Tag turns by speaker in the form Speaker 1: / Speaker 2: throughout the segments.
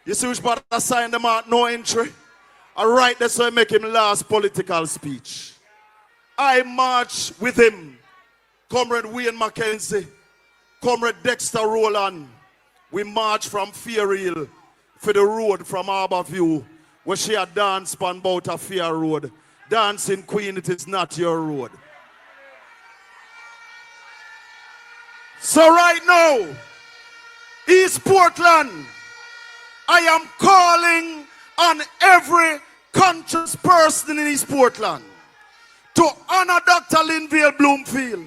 Speaker 1: You see which part I signed them out, no entry? Alright, that's why I make him last political speech. I march with him. Comrade Wayne Mackenzie, Comrade Dexter Rowland. We march from Fair Hill for the road from Harborview, where she had danced on about a Fair Road. Dancing Queen, it is not your road. So right now, East Portland, I am calling on every conscious person in East Portland to honor Dr. Linville Bloomfield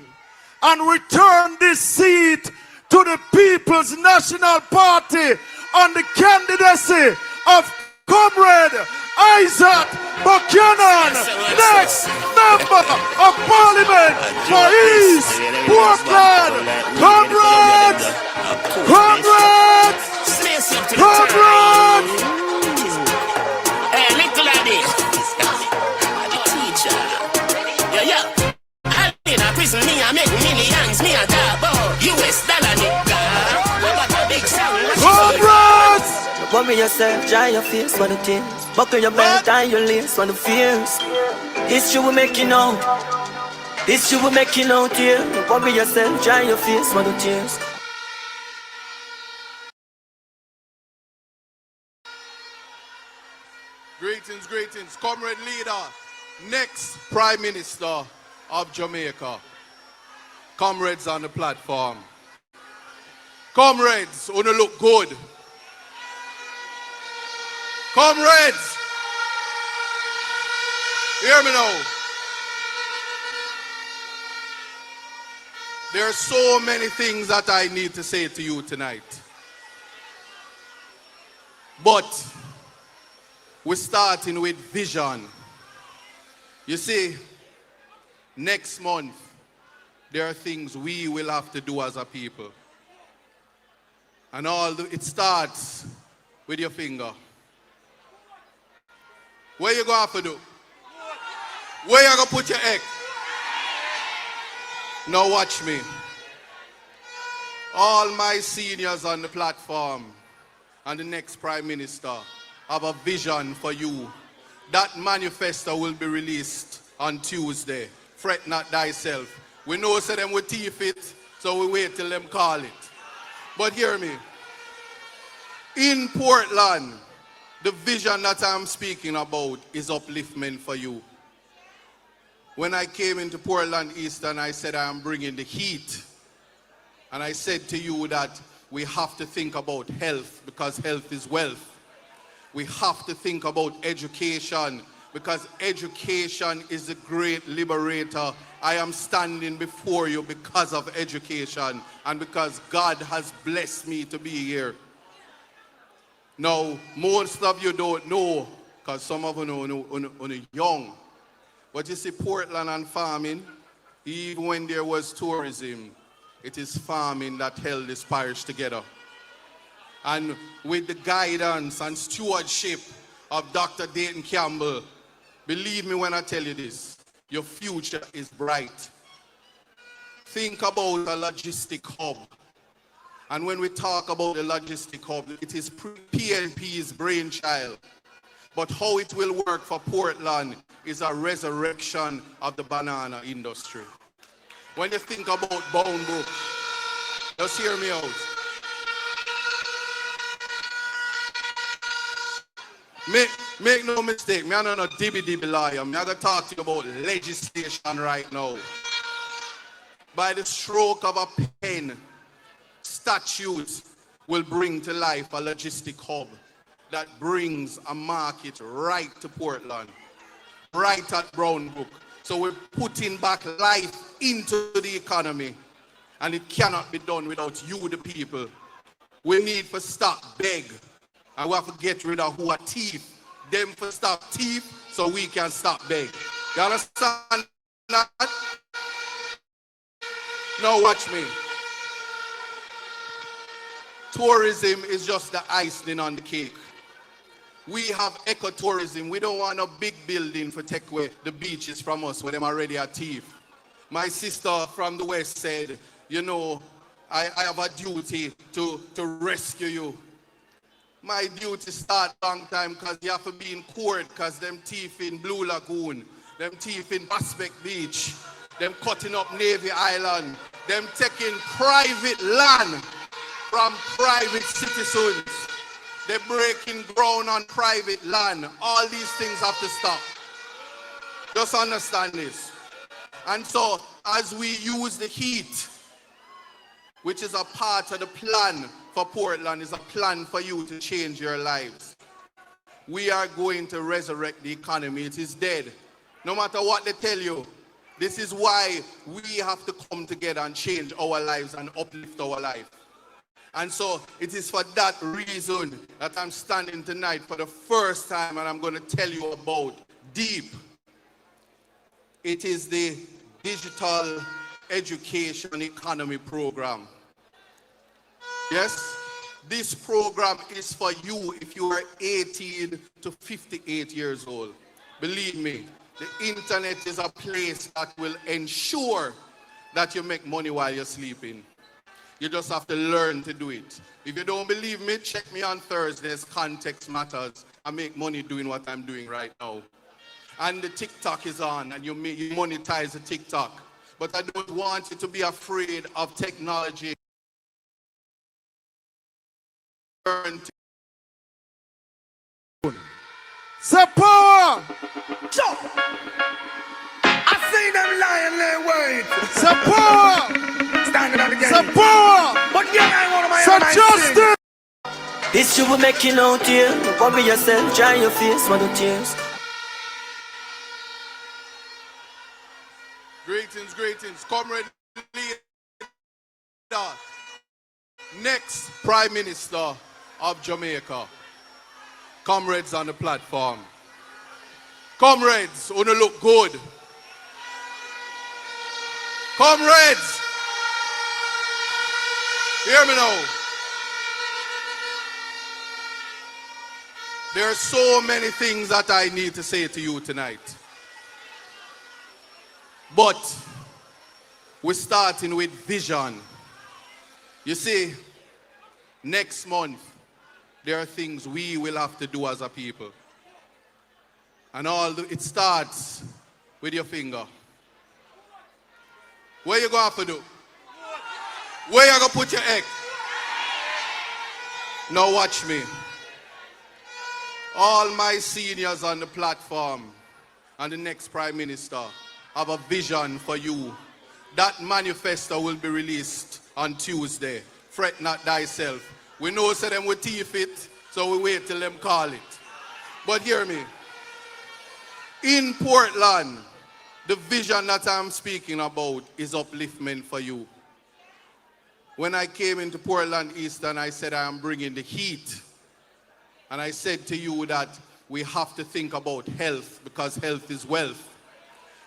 Speaker 1: and return this seat to the People's National Party on the candidacy of Comrade Isaac Buchanan, next member of Parliament for East Portland. Comrades! Comrades! Comrades!
Speaker 2: Hey, little lady. The teacher. Yeah. I in a prison, me I make millions, me I talk about US dollar, nigga. I got a big sound.
Speaker 1: Comrades!
Speaker 3: Cover yourself, dry your face for the tears. Buckle your belt, tie your lace for the fears. This you will make you know. This you will make you know, dear. Cover yourself, dry your face for the tears.
Speaker 4: Greetings, greetings, comrade leader, next Prime Minister of Jamaica. Comrades on the platform. Comrades, wanna look good. Comrades, hear me now. There are so many things that I need to say to you tonight. But we're starting with vision. You see, next month, there are things we will have to do as a people. And it starts with your finger. Where you gonna have to do? Where you gonna put your egg? Now watch me. All my seniors on the platform and the next Prime Minister have a vision for you. That manifesto will be released on Tuesday. Fret not thyself. We know say them will thief it, so we wait till them call it. But hear me. In Portland, the vision that I'm speaking about is upliftment for you. When I came into Portland Eastern, I said I am bringing the heat. And I said to you that we have to think about health because health is wealth. We have to think about education because education is the great liberator. I am standing before you because of education and because God has blessed me to be here. Now, most of you don't know, because some of you know young. But you see, Portland and farming, even when there was tourism, it is farming that held this parish together. And with the guidance and stewardship of Dr. Dayton Campbell, believe me when I tell you this, your future is bright. Think about a logistic hub. And when we talk about the logistic hub, it is PNP's brainchild. But how it will work for Portland is a resurrection of the banana industry. When you think about Bound Brook, just hear me out. Make no mistake, me I'm not a dibby liar. I'm going to talk to you about legislation right now. By the stroke of a pen, statutes will bring to life a logistic hub that brings a market right to Portland, right at Brown Brook. So we're putting back life into the economy, and it cannot be done without you, the people. We need to stop beg, and we have to get rid of who are thief. Them for stop thief, so we can stop beg. You understand that? Now watch me. Tourism is just the icing on the cake. We have ecotourism. We don't want a big building to take away the beaches from us when them already are thief. My sister from the west said, you know, I have a duty to rescue you. my duty start long time because you have to be in court because them thief in Blue Lagoon, them thief in Prospect Beach, them cutting up Navy Island, them taking private land from private citizens. They're breaking ground on private land. All these things have to stop. Just understand this. And so, as we use the heat, which is a part of the plan for Portland, is a plan for you to change your lives. We are going to resurrect the economy. It is dead. No matter what they tell you, this is why we have to come together and change our lives and uplift our life. And so it is for that reason that I'm standing tonight for the first time and I'm going to tell you about DEEP. It is the Digital Education Economy Program. Yes, this program is for you if you are 18 to 58 years old. Believe me, the internet is a place that will ensure that you make money while you're sleeping. You just have to learn to do it. If you don't believe me, check me on Thursdays, Context Matters. I make money doing what I'm doing right now. And the TikTok is on, and you monetize the TikTok. But I don't want you to be afraid of technology. Learn to
Speaker 1: Support!
Speaker 5: I see them lying there wait.
Speaker 1: Support!
Speaker 5: Standing on the gate.
Speaker 1: Support!
Speaker 5: But yeah, I want my
Speaker 1: So
Speaker 5: own
Speaker 1: justice!
Speaker 3: This you will make you out here. Cover yourself, dry your face for the tears.
Speaker 4: Greetings, greetings. Comrade leader, next Prime Minister of Jamaica. Comrades on the platform. Comrades, wanna look good. Comrades, hear me now. There are so many things that I need to say to you tonight. But we're starting with vision. You see, next month, there are things we will have to do as a people. And it starts with your finger. Where you going to have to do? Where you going to put your egg? Now watch me. All my seniors on the platform and the next Prime Minister have a vision for you. That manifesto will be released on Tuesday. Fret not thyself. We know say them will thief it, so we wait till them call it. But hear me. In Portland, the vision that I'm speaking about is upliftment for you. When I came into Portland Eastern, I said I am bringing the heat. And I said to you that we have to think about health because health is wealth.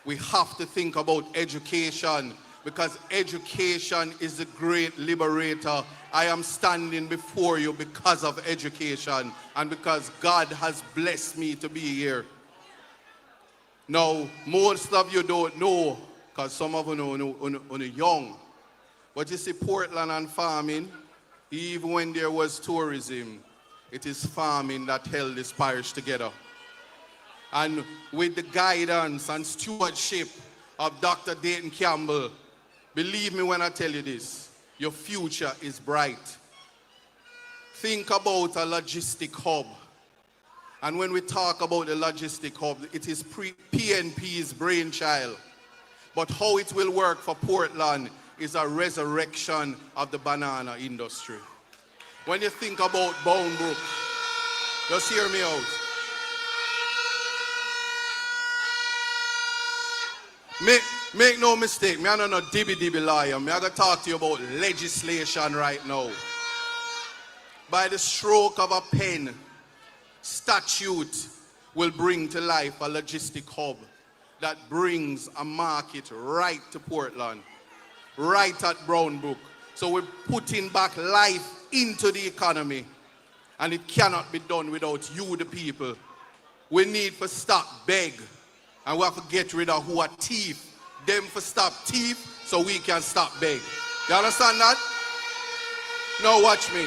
Speaker 4: We have to think about education because education is the great liberator. I am standing before you because of education and because God has blessed me to be here. Now, most of you don't know because some of you know young. But you see, Portland and farming, even when there was tourism, it is farming that held this parish together. And with the guidance and stewardship of Dr. Dayton Campbell, believe me when I tell you this, your future is bright. Think about a logistic hub. And when we talk about the logistic hub, it is PNP's brainchild. But how it will work for Portland is a resurrection of the banana industry. When you think about Boundbrook, just hear me out. Make no mistake, me I'm not a dibby liar. Me I'm going to talk to you about legislation right now. By the stroke of a pen, statute will bring to life a logistic hub that brings a market right to Portland, right at Brownbrook. So we're putting back life into the economy, and it cannot be done without you, the people. We need to stop beg, and we have to get rid of who are thief. Them for stop thief, so we can stop beg. You understand that? Now watch me.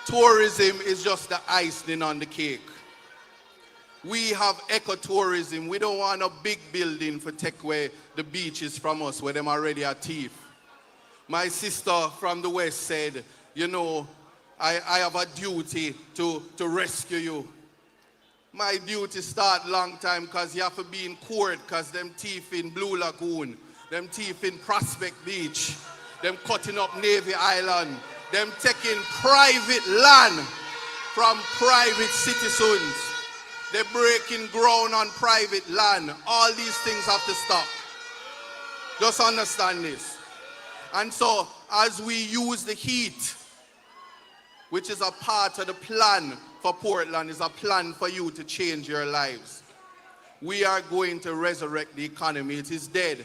Speaker 4: tourism is just the icing on the cake. We have ecotourism. We don't want a big building for take away the beaches from us where them already are thief. My sister from the West said, you know, I have a duty to rescue you. My duty start long time because you have to be in court because them thief in Blue Lagoon, them thief in Prospect Beach, them cutting up Navy Island, them taking private land from private citizens. They're breaking ground on private land. All these things have to stop. Just understand this. And so, as we use the heat, which is a part of the plan for Portland, is a plan for you to change your lives. We are going to resurrect the economy. It is dead.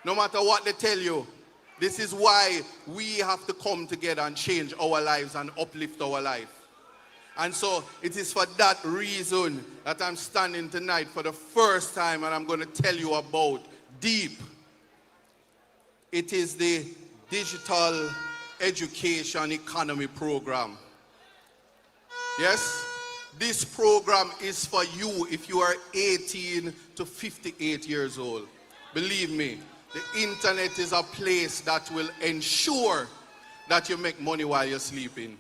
Speaker 4: No matter what they tell you, this is why we have to come together and change our lives and uplift our life. And so it is for that reason that I'm standing tonight for the first time and I'm going to tell you about DEEP. It is the Digital Education Economy Program. Yes, this program is for you if you are 18 to 58 years old. Believe me, the internet is a place that will ensure that you make money while you're sleeping.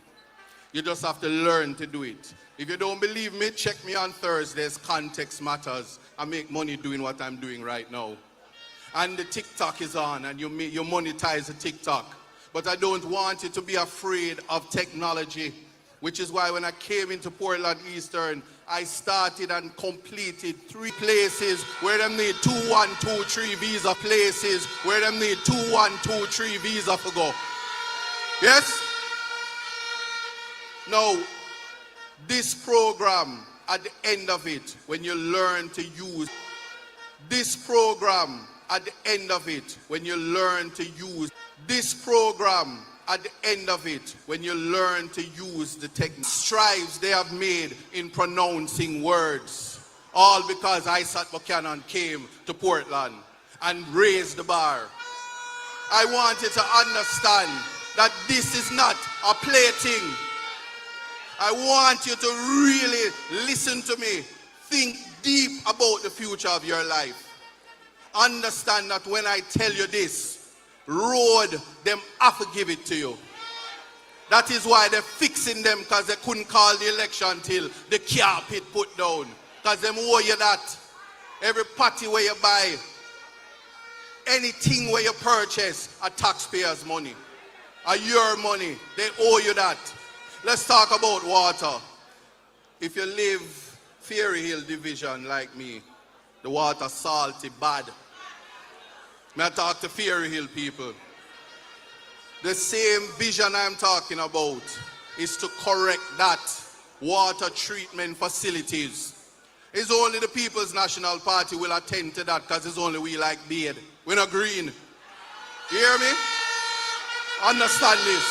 Speaker 4: You just have to learn to do it. If you don't believe me, check me on Thursdays, Context Matters. I make money doing what I'm doing right now. And the TikTok is on and you monetize the TikTok. But I don't want you to be afraid of technology, which is why when I came into Portland Eastern, I started and completed 3 places where them need 2123 visa places, where them need 2123 visa for go. Yes? Now, this program, at the end of it, when you learn to use this program, at the end of it, when you learn to use this program, at the end of it, when you learn to use the technique, strives they have made in pronouncing words, all because Isaac Buchanan came to Portland and raised the bar. I want you to understand that this is not a plaything. I want you to really listen to me. Think deep about the future of your life. Understand that when I tell you this, road, them have to give it to you. That is why they're fixing them, because they couldn't call the election till the carpet put down. Because them owe you that. Every party where you buy, anything where you purchase, are taxpayers' money. Are your money. They owe you that. Let's talk about water. If you live Fairy Hill Division like me, the water salty, bad. May I talk to Fairy Hill people? The same vision I'm talking about is to correct that. Water treatment facilities. It's only the People's National Party will attend to that because it's only we like beard. We're not green. You hear me? Understand this.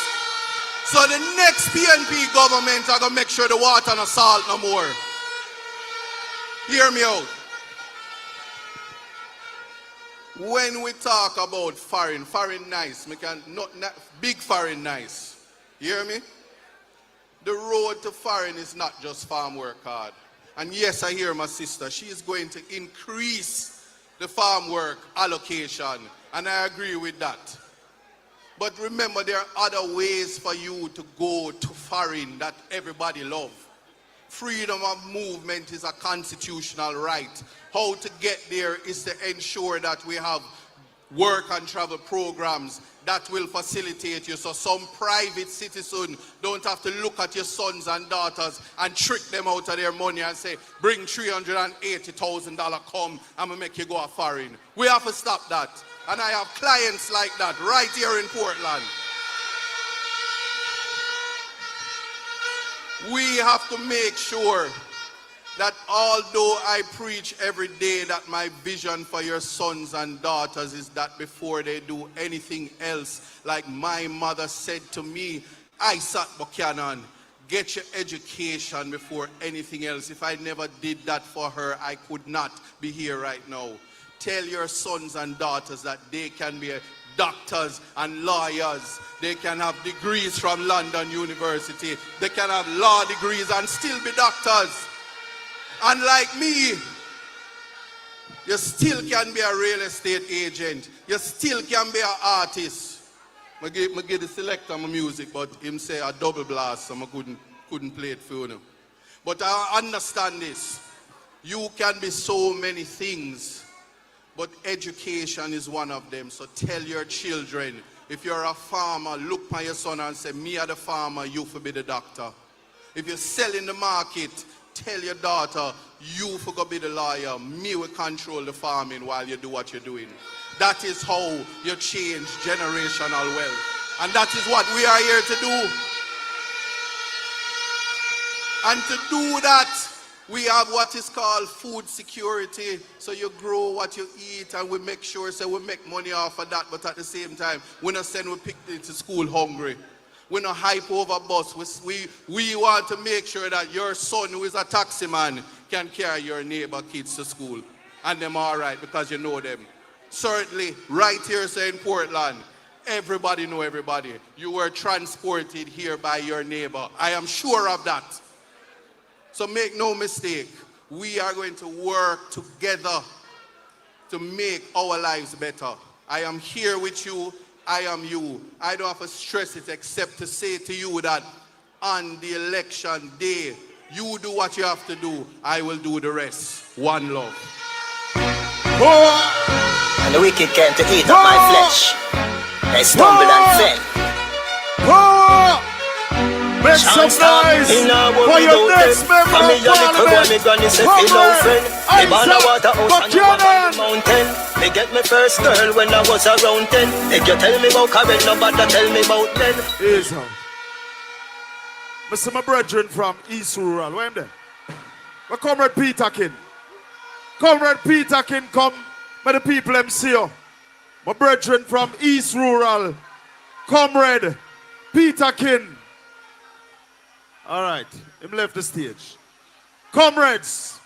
Speaker 4: So the next PNP government are going to make sure the water no salt no more. Hear me out. When we talk about foreign nice, big foreign nice. You hear me? The road to foreign is not just farm work hard. And yes, I hear my sister. She is going to increase the farm work allocation. And I agree with that. But remember, there are other ways for you to go to foreign that everybody loves. Freedom of movement is a constitutional right. How to get there is to ensure that we have work and travel programs that will facilitate you, so some private citizen don't have to look at your sons and daughters and trick them out of their money and say, bring $380,000, come, I'm gonna make you go a foreign. We have to stop that. And I have clients like that right here in Portland. We have to make sure that although I preach every day that my vision for your sons and daughters is that before they do anything else, like my mother said to me, Isaac Buchanan, get your education before anything else. If I never did that for her, I could not be here right now. Tell your sons and daughters that they can be doctors and lawyers. They can have degrees from London University. They can have law degrees and still be doctors. And like me, you still can be a real estate agent. You still can be an artist. I give the selector my music, but him say a double blast, so I couldn't play it for you. But I understand this. You can be so many things, but education is one of them. So tell your children, if you're a farmer, look at your son and say, me are the farmer, you for be the doctor. If you're selling the market, tell your daughter, you for go be the lawyer, me will control the farming while you do what you're doing. That is how you change generational wealth. And that is what we are here to do. And to do that, we have what is called food security. So you grow what you eat and we make sure so we make money off of that, but at the same time, we not send we pick to school hungry. We not hype over bus. We want to make sure that your son who is a taxi man can carry your neighbor kids to school. And them all right because you know them. Certainly, right here say in Portland, everybody know everybody. You were transported here by your neighbor. I am sure of that. So make no mistake, we are going to work together to make our lives better. I am here with you. I am you. I don't have to stress it except to say to you that on the election day, you do what you have to do. I will do the rest. One love.
Speaker 3: And the wicked came to eat up my flesh. They stumbled and fell.
Speaker 1: Make some noise for your next member of parliament.
Speaker 3: Buchanan. They get me first girl when I was around 10. They can tell me about Karen, nobody tell me about then.
Speaker 1: Here's how. Mr. My brethren from East Rural, where am there? Where Comrade Peter King? Comrade Peter King come, may the people them see you. My brethren from East Rural, Comrade Peter King. All right, him left the stage. Comrades,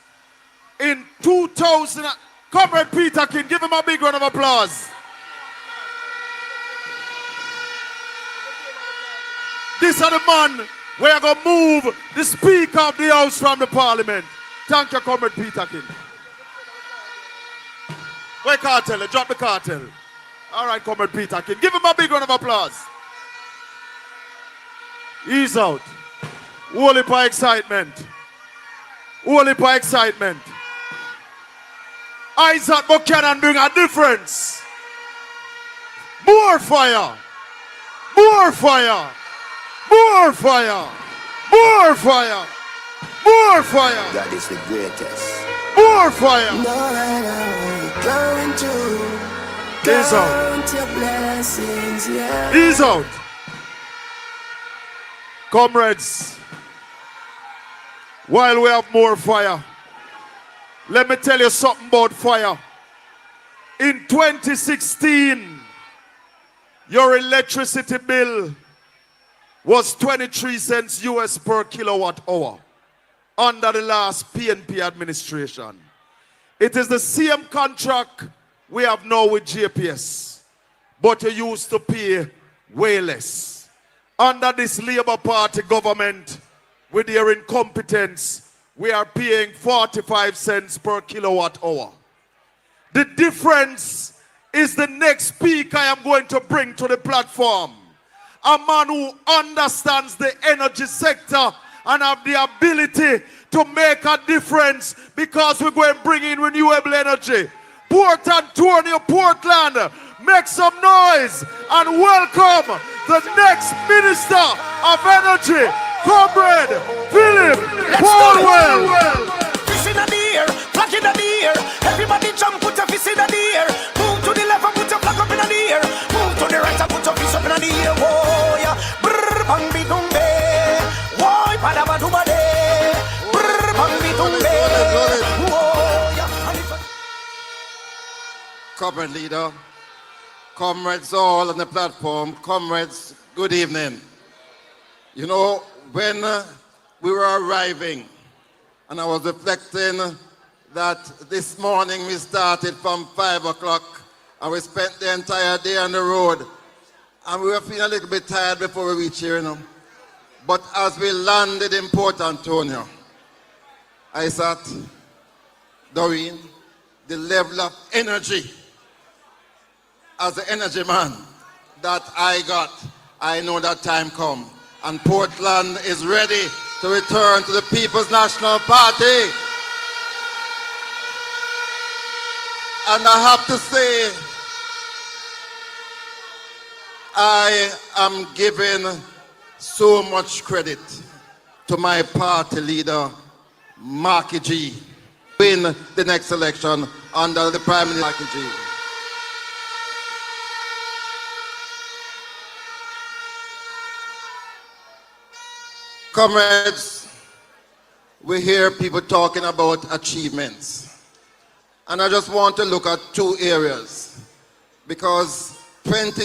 Speaker 1: in 2000, Comrade Peter King, give him a big round of applause. This is the man where going to move the Speaker of the House from the Parliament. Thank you, Comrade Peter King. Where cartel? Drop the cartel. All right, Comrade Peter King, give him a big round of applause. He's out. Holy by excitement. Holy by excitement. Isaac Buchanan bring a difference. More fire. More fire. More fire. More fire. More fire.
Speaker 3: God is the greatest.
Speaker 1: More fire. He's out. He's out. Comrades, while we have more fire, let me tell you something about fire. In 2016, your electricity bill was 23 cents US per kilowatt hour under the last PNP administration. It is the same contract we have now with JPS, but you used to pay way less. Under this Labour Party government, with their incompetence, we are paying 45 cents per kilowatt hour. The difference is the next speaker I am going to bring to the platform. A man who understands the energy sector and have the ability to make a difference, because we're going to bring in renewable energy. Port Antonio, Portland, make some noise and welcome the next Minister of Energy, Comrade Philip Paulwell.
Speaker 2: Fist in the air, flag in the air. Everybody jump, put your fist in the air. Move to the left and put your flag up in the air. Move to the right and put your fist up in the air. Whoa, yeah. Brr, bang, be tumbe. Whoa, padaba dumade. Brr, bang, be tumbe. Whoa, yeah.
Speaker 6: Comrade leader, comrades all on the platform, comrades, good evening. You know, when we were arriving, and I was reflecting that this morning we started from 5 o'clock and we spent the entire day on the road. And we were feeling a little bit tired before we reached here, you know. But as we landed in Port Antonio, I thought, Doreen, the level of energy as an energy man that I got, I know that time come. And Portland is ready to return to the People's National Party. And I have to say, I am giving so much credit to my party leader, Marky G, win the next election under the Prime Minister Marky G. Comrades, we hear people talking about achievements. And I just want to look at two areas. Because 20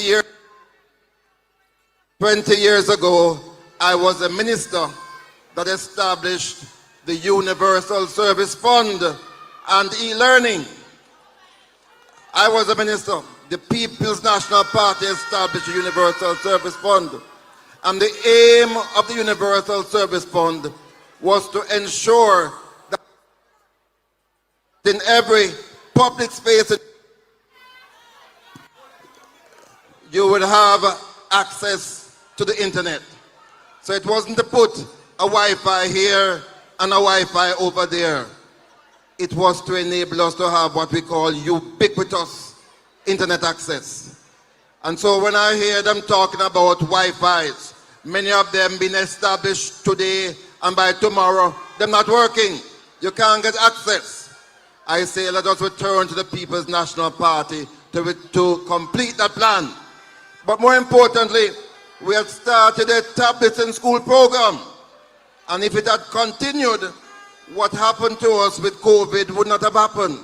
Speaker 6: years ago, I was a minister that established the Universal Service Fund and e-learning. I was a minister. The People's National Party established the Universal Service Fund. And the aim of the Universal Service Fund was to ensure that in every public space you would have access to the internet. So it wasn't to put a Wi-Fi here and a Wi-Fi over there. It was to enable us to have what we call ubiquitous internet access. And so when I hear them talking about Wi-Fis, many of them being established today and by tomorrow, they're not working. You can't get access. I say let us return to the People's National Party to complete that plan. But more importantly, we have started a tablets in school program. And if it had continued, what happened to us with COVID would not have happened.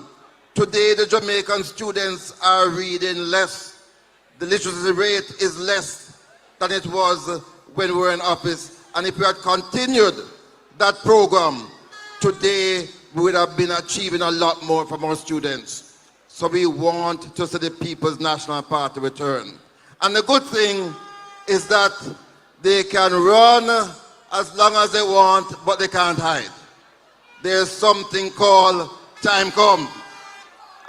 Speaker 6: Today, the Jamaican students are reading less. The literacy rate is less than it was when we were in office. And if we had continued that program, today we would have been achieving a lot more from our students. So we want to see the People's National Party return. And the good thing is that they can run as long as they want, but they can't hide. There's something called time come.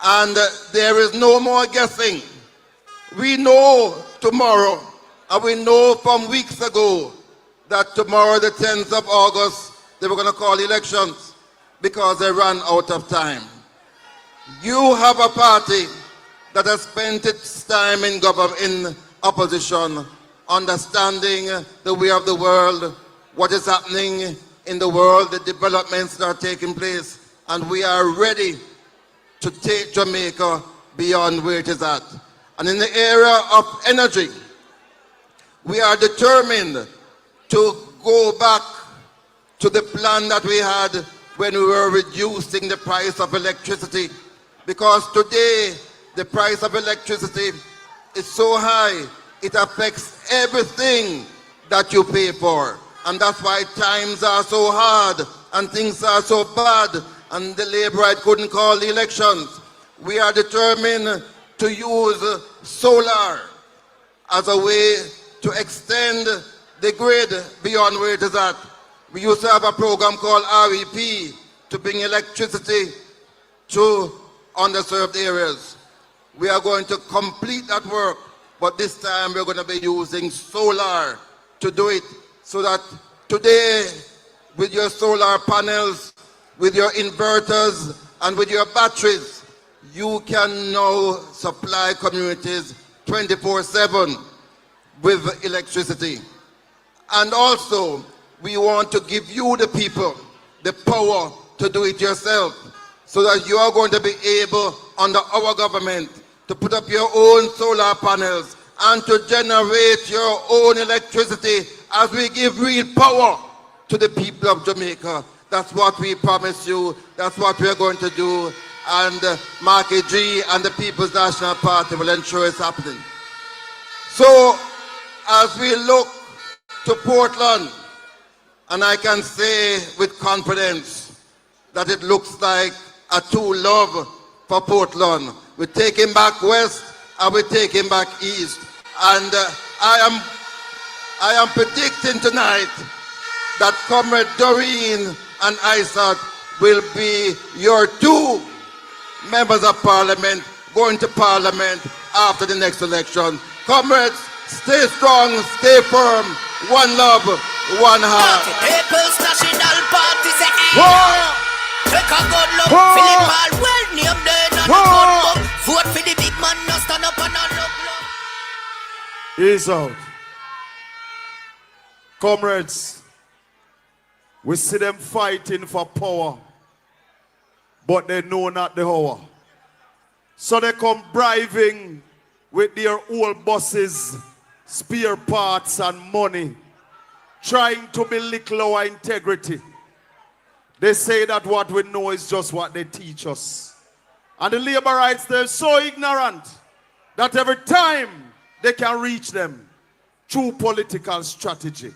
Speaker 6: And there is no more guessing. We know tomorrow, and we know from weeks ago, that tomorrow, the 10th of August, they were going to call elections because they ran out of time. You have a party that has spent its time in opposition, understanding the way of the world, what is happening in the world, the developments that are taking place, and we are ready to take Jamaica beyond where it is at. And in the area of energy, we are determined to go back to the plan that we had when we were reducing the price of electricity. Because today, the price of electricity is so high, it affects everything that you pay for. And that's why times are so hard and things are so bad, and the Labour right couldn't call the elections. We are determined to use solar as a way to extend the grid beyond where it is at. We used to have a program called REP to bring electricity to underserved areas. We are going to complete that work, but this time we're going to be using solar to do it, so that today, with your solar panels, with your inverters, and with your batteries, you can now supply communities 24/7 with electricity. And also, we want to give you, the people, the power to do it yourself, so that you are going to be able, under our government, to put up your own solar panels and to generate your own electricity as we give real power to the people of Jamaica. That's what we promise you. That's what we are going to do. And Marky G and the People's National Party will ensure it's happening. So, as we look to Portland, and I can say with confidence that it looks like a true love for Portland. We're taking back West, I will take him back east. And I am predicting tonight that Comrade Doreen and Isaac will be your two members of parliament going to parliament after the next election. Comrades, stay strong, stay firm, one love, one heart.
Speaker 2: People's National Party say, take a good look, Philip Hall, well named there, not a good book. Vote for the big man, no stand up and not look.
Speaker 1: Ease out. Comrades, we see them fighting for power, but they know not the hour. So they come bribing with their old bosses, spare parts and money, trying to belittle our integrity. They say that what we know is just what they teach us. And the Labourites, they're so ignorant that every time they can reach them through political strategy.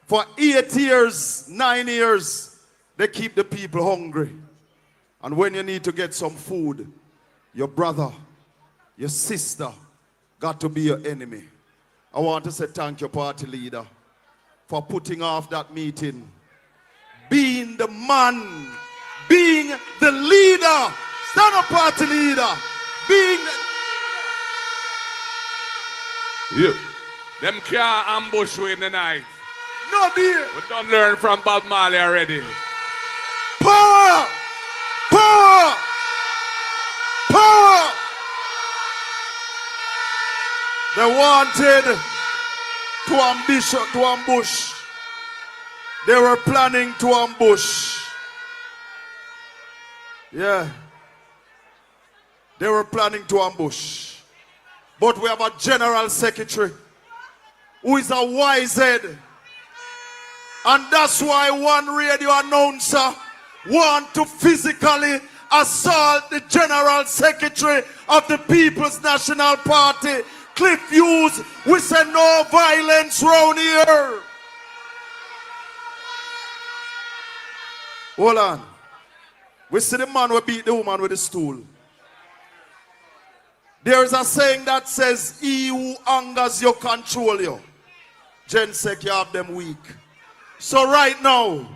Speaker 1: For 8 years, 9 years, they keep the people hungry. And when you need to get some food, your brother, your sister got to be your enemy. I want to say thank you, party leader, for putting off that meeting. Being the man, being the leader, stand up, party leader, being
Speaker 7: you. Them can't ambush you in the night.
Speaker 1: No dear.
Speaker 7: We done learn from Bob Marley already.
Speaker 1: Power! Power! Power! They wanted to ambush. They were planning to ambush. Yeah. They were planning to ambush. But we have a general secretary who is a wise head. And that's why one radio announcer want to physically assault the general secretary of the People's National Party, Cliff Hughes. We say no violence round here. Hold on. We see the man who beat the woman with the stool. There is a saying that says, he who angers you control you. Gen Sec, you have them weak. So right now,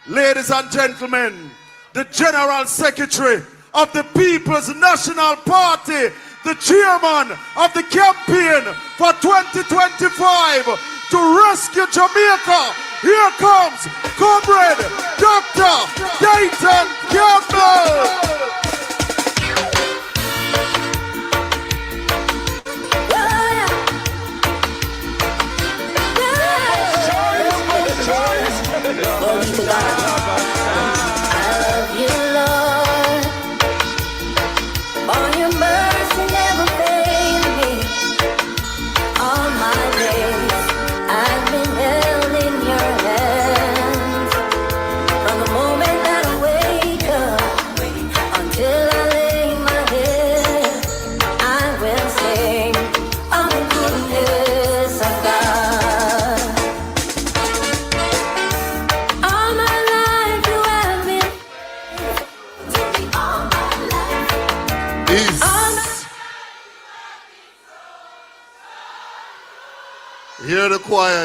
Speaker 1: ladies and gentlemen, the General Secretary of the People's National Party, the chairman of the campaign for 2025 to rescue Jamaica, here comes Comrade Dr. Dayton Campbell.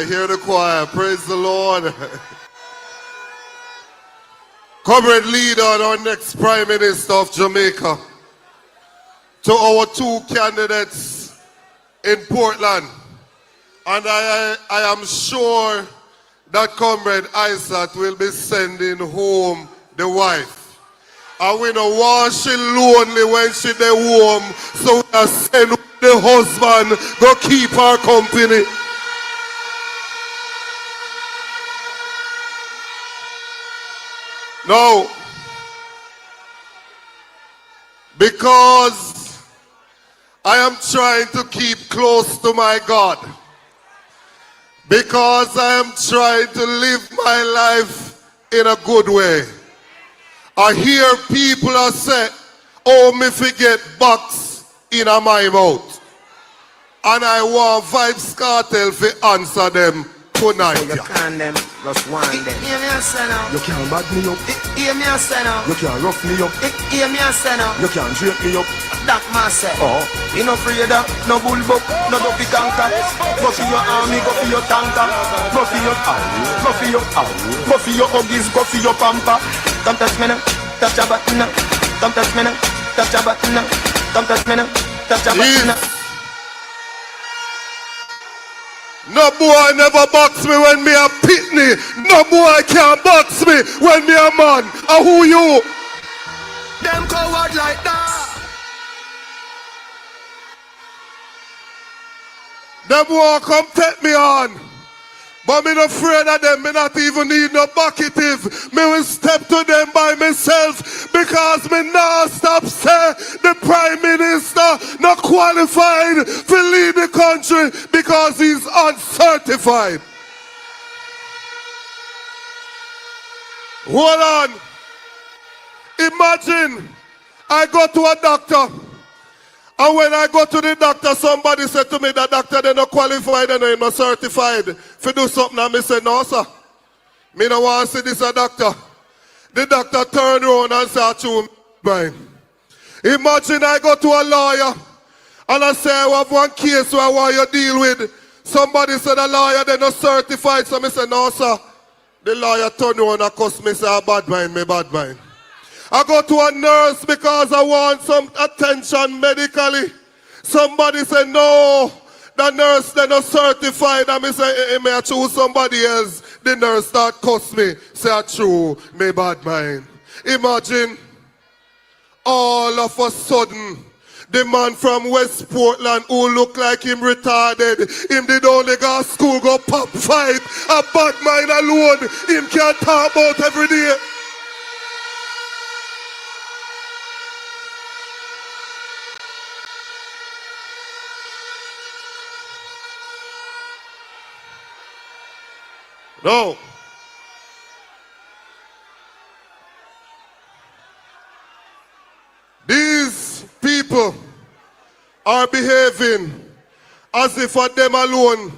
Speaker 6: Hear the choir, praise the Lord. Comrade leader and our next Prime Minister of Jamaica, to our two candidates in Portland, and I am sure that Comrade Isaac will be sending home the wife. And we don't want she lonely when she dey home, so we are send the husband go keep her company. No, because I am trying to keep close to my God, because I am trying to live my life in a good way. I hear people are say, oh, me forget box in my mouth. And I want Vibes Cartel to answer them
Speaker 1: tonight.
Speaker 5: You can't them, just one them.
Speaker 3: Hear me a say now.
Speaker 5: You can't bad me up.
Speaker 3: Hear me a say now.
Speaker 5: You can't rough me up.
Speaker 3: Hear me a say now.
Speaker 5: You can't drape me up.
Speaker 3: That man say.
Speaker 5: Oh.
Speaker 3: You no afraid of no bullbuck, no dopey canker. Go for your army, go for your tanker. Go for your go for your go for your huggies, go for your pamper. Don't touch me now, touch a button now. Don't touch me now, touch a button now. Don't touch me now, touch a button now.
Speaker 1: No boy never box me when me a pitney. No boy can't box me when me a man. And who you?
Speaker 3: Them coward like that.
Speaker 1: Them boy come take me on. But me not afraid of them. Me not even need no bucketive. Me will step to them by myself. Because me not stop say the Prime Minister not qualified to lead the country because he's uncertified. Hold on. Imagine I go to a doctor. And when I go to the doctor, somebody said to me, the doctor, they're not qualified and they're not certified. If you do something, and me say, no, sir. Me no want to see this a doctor. The doctor turn around and say, to me, imagine I go to a lawyer and I say, I have one case where I want you to deal with. Somebody said, a lawyer, they're not certified. So me say, no, sir. The lawyer turn around and cuss me, say, bad mind, me bad mind. I go to a nurse because I want some attention medically. Somebody say, no, the nurse, they're not certified. And me say, may I choose somebody else? The nurse start cuss me. Say, true, me bad mind. Imagine, all of a sudden, the man from West Portland who look like him retarded, him did only go to school, go pop fight, a bad mind alone, him can't talk about every day. No. These people are behaving as if for them alone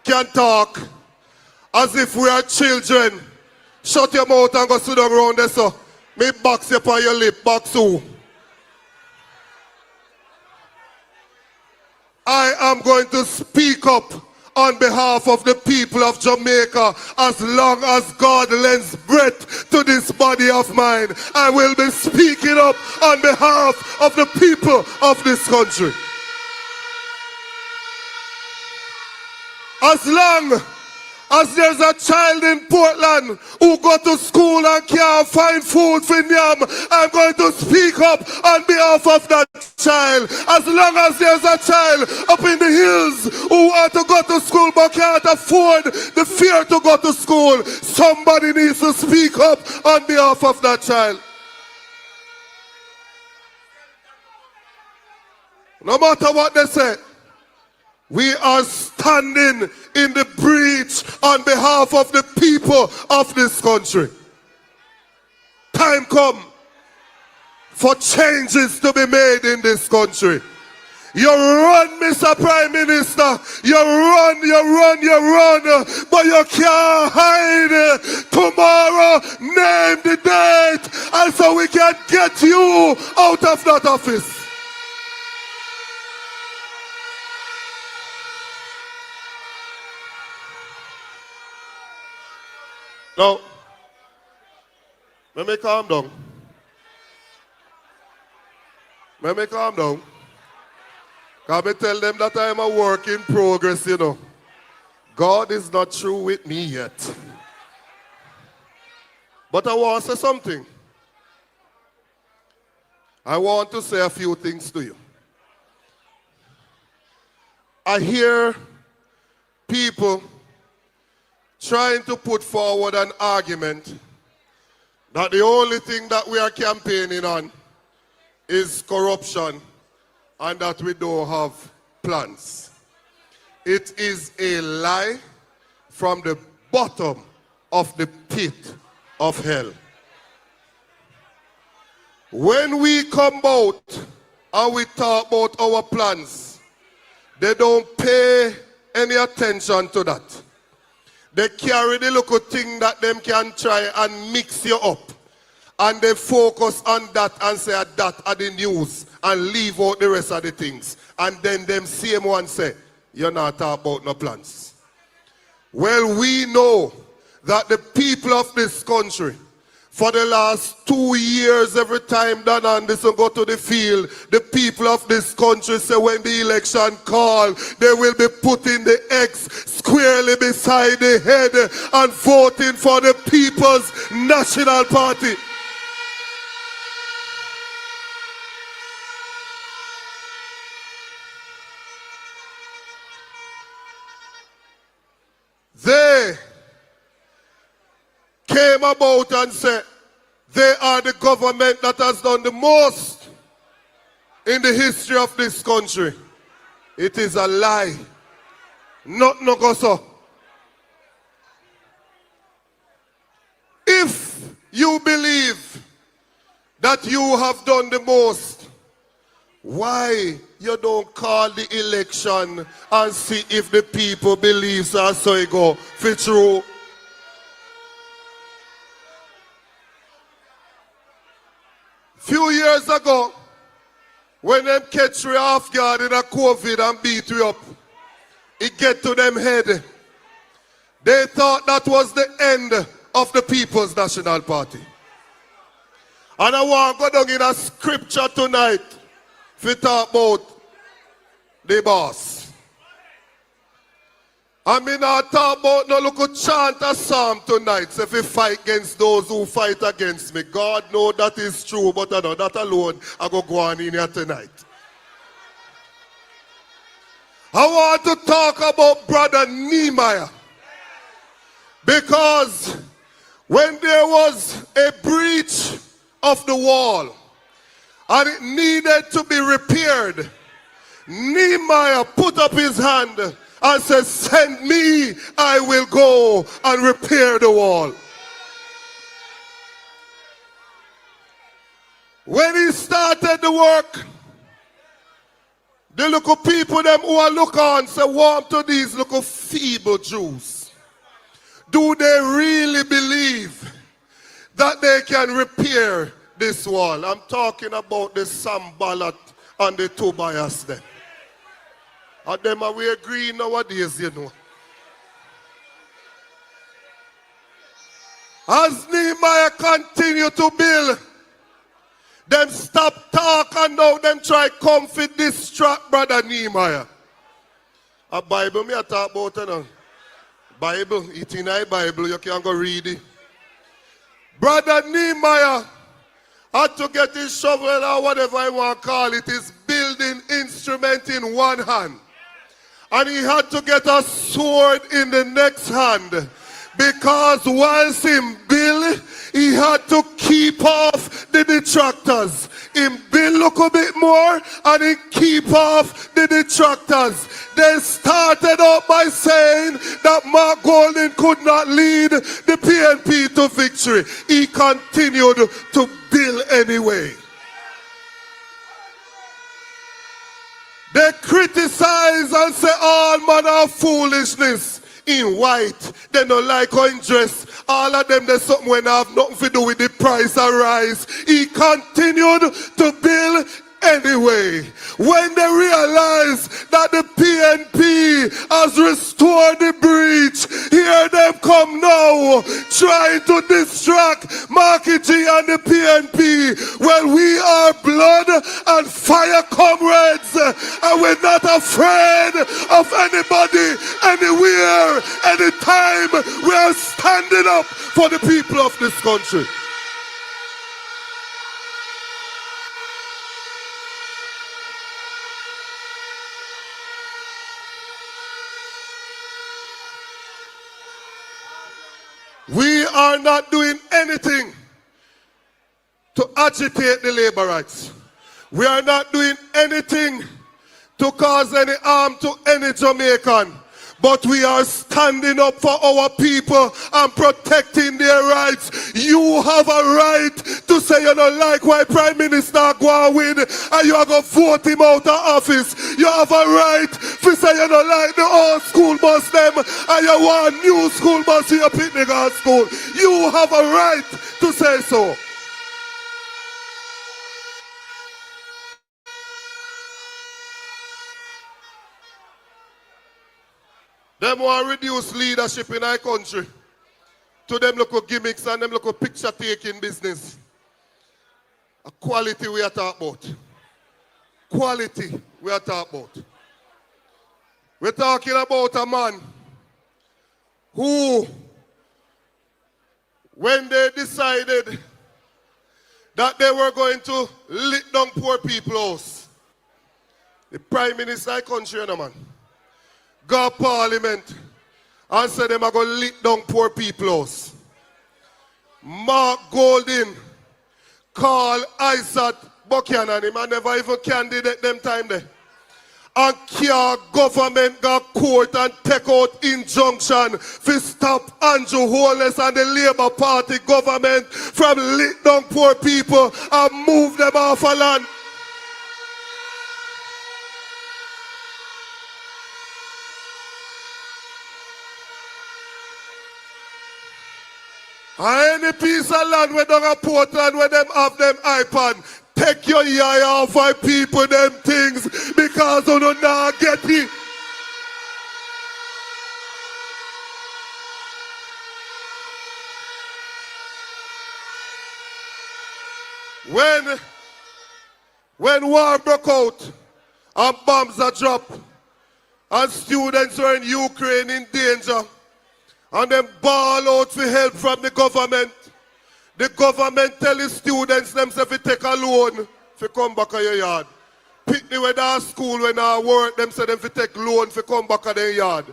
Speaker 1: can talk, as if we are children. Shut your mouth and go sit down around there, so me box you upon your lip, box you. I am going to speak up on behalf of the people of Jamaica. As long as God lends breath to this body of mine, I will be speaking up on behalf of the people of this country. As long as there's a child in Portland who go to school and can't find food for them, I'm going to speak up on behalf of that child. As long as there's a child up in the hills who want to go to school but can't afford the fare to go to school, somebody needs to speak up on behalf of that child. No matter what they say, we are standing in the breach on behalf of the people of this country. Time come for changes to be made in this country. You run, Mr. Prime Minister. You run, but you can't hide. Tomorrow, name the date, and so we can get you out of that office. Now, let me calm down. Let me calm down. Can I tell them that I am a work in progress, you know. God is not through with me yet. But I want to say something. I want to say a few things to you. I hear people trying to put forward an argument that the only thing that we are campaigning on is corruption and that we don't have plans. It is a lie from the bottom of the pit of hell. When we come out and we talk about our plans, they don't pay any attention to that.
Speaker 6: They carry the little thing that them can try and mix you up. And they focus on that and say that are the news and leave out the rest of the things. And then them same one say, you're not talking about no plans. Well, we know that the people of this country, for the last 2 years, every time Dan Anderson go to the field, the people of this country say when the election call, they will be putting the X squarely beside the head and voting for the People's National Party. They came about and said they are the government that has done the most in the history of this country. It is a lie. Not no go so. If you believe that you have done the most, why you don't call the election and see if the people believe so it go for true? Few years ago, when them catch you off guard in a COVID and beat you up, it get to them head. They thought that was the end of the People's National Party. And I want to go down in a scripture tonight to talk about the boss. I mean, I talk about no look chant a psalm tonight. So if we fight against those who fight against me, God knows that is true, but I know that alone I go on in here tonight. I want to talk about Brother Nehemiah, because when there was a breach of the wall and it needed to be repaired, Nehemiah put up his hand and said, send me, I will go and repair the wall. When he started the work, the little people them who are look on say, warm to these little feeble Jews. Do they really believe that they can repair this wall? I'm talking about the Sambalat and the Tobias then. And them are we agree nowadays, you know. As Nehemiah continue to build, them stop talk and now them try come for distract Brother Nehemiah. A Bible me I talk about you know. Bible, it's in a Bible, you can go read it. Brother Nehemiah had to get his shovel or whatever I want to call it, his building instrument in one hand. And he had to get a sword in the next hand, because whilst him build, he had to keep off the detractors. Him build look a bit more and he keep off the detractors. They started out by saying that Mark Golding could not lead the PNP to victory. He continued to build anyway. They criticize and say all manner of foolishness in white. They don't like how he dress. All of them, there's something when I have nothing to do with the price of rice. He continued to build anyway. When they realize that the PNP has restored the breach, here them come now, trying to distract Marky G and the PNP. Well, we are blood and fire comrades, and we're not afraid of anybody, anywhere, anytime. We are standing up for the people of this country. We are not doing anything to agitate the labor rights. We are not doing anything to cause any harm to any Jamaican. But we are standing up for our people and protecting their rights. You have a right to
Speaker 8: say you don't like why Prime Minister go and win and you are going to vote him out of office. You have a right to say you don't like the old school bus them and you want new school bus to your picnic at school. You have a right to say so. Them want to reduce leadership in our country to them local gimmicks and them local picture taking business. A quality we are talking about. Quality we are talking about. We're talking about a man who, when they decided that they were going to lick down poor people's house, the Prime Minister of the country, man, go to Parliament and say them are going to lick down poor people's house. Mark Golding call Isaac Buchanan, him and never even candidate them time there. And care government go court and take out injunction to stop Andrew Holness and the Labour Party government from lick down poor people and move them off a land. And any piece of land where they have Portland where them have them iPad, take your eye off for people them things because you don't not get it. When war broke out and bombs are dropped and students were in Ukraine in danger, and then ball out for help from the government. The government tell the students themselves to take a loan to come back to your yard. Pick the weather school when I work, them say them to take loan to come back to their yard.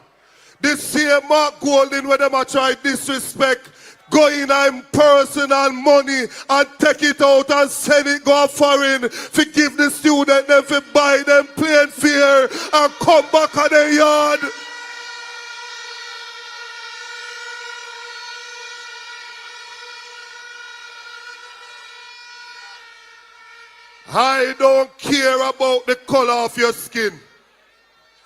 Speaker 8: This same Mark Golding where them a try disrespect, go in and personal money and take it out and send it go foreign to give the student them to buy them plane fare and come back to their yard. I don't care about the color of your skin.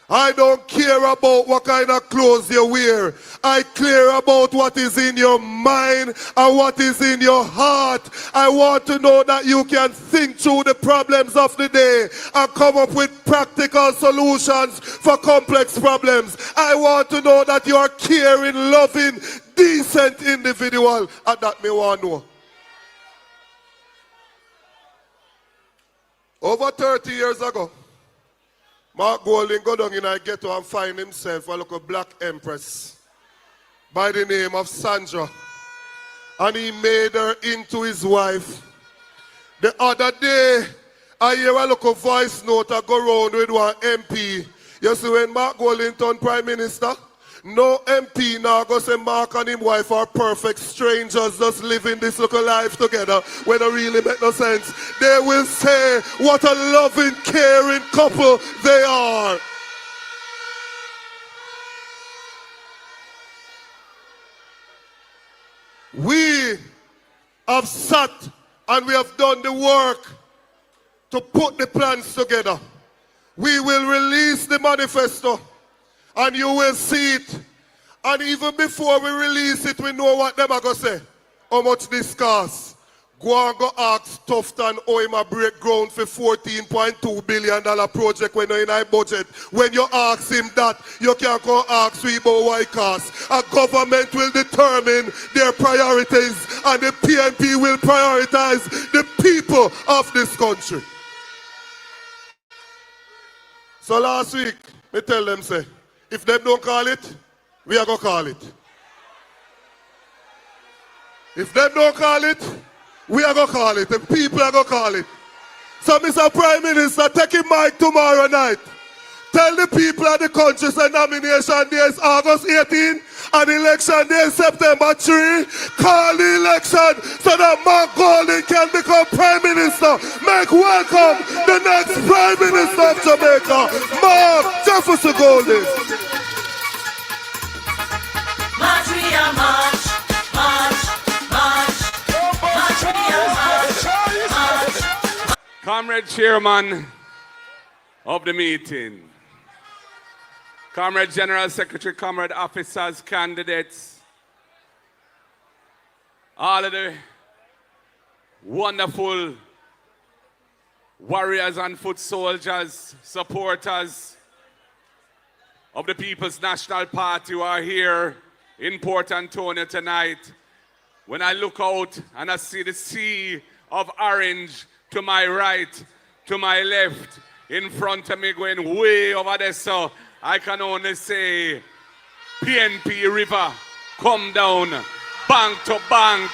Speaker 8: I don't care about what kind of clothes you wear. I care about what is in your mind and what is in your heart. I want to know that you can think through the problems of the day and come up with practical solutions for complex problems. I want to know that you are caring, loving, decent individual. And that me want to know. Over 30 years ago, Mark Golding go down in a ghetto and find himself a little black empress by the name of Sandra. And he made her into his wife. The other day, I hear a little voice note I go around with one MP. You see when Mark Golding turned Prime Minister, no MP now go say Mark and his wife are perfect strangers just living this little life together when it really make no sense. They will say what a loving, caring couple they are. We have sat and we have done the work to put the plans together. We will release the manifesto and you will see it. And even before we release it, we know what them are going to say. How much this costs. Go and go ask Tufton how him a break ground for $14.2 billion project when you're in our budget. When you ask him that, you can't go ask we about why it costs. A government will determine their priorities and the PNP will prioritize the people of this country. So last week, me tell them say, if them don't call it, we are going to call it. If them don't call it, we are going to call it. The people are going to call it. So, Mr. Prime Minister, take a mic tomorrow night. Tell the people of the country say nomination day is August 18 and election day is September 3. Call the election so that Mark Golding can become Prime Minister. Make welcome the next Prime Minister of Jamaica, Mark Jefferson Golding.
Speaker 3: March, we are march, march, march, march, we are march.
Speaker 7: Comrade Chairman of the meeting, Comrade General Secretary, Comrade Officers, candidates, all of the wonderful warriors and foot soldiers, supporters of the People's National Party who are here in Port Antonio tonight. When I look out and I see the sea of orange to my right, to my left, in front of me going way over there, so I can only say PNP River come down bank to bank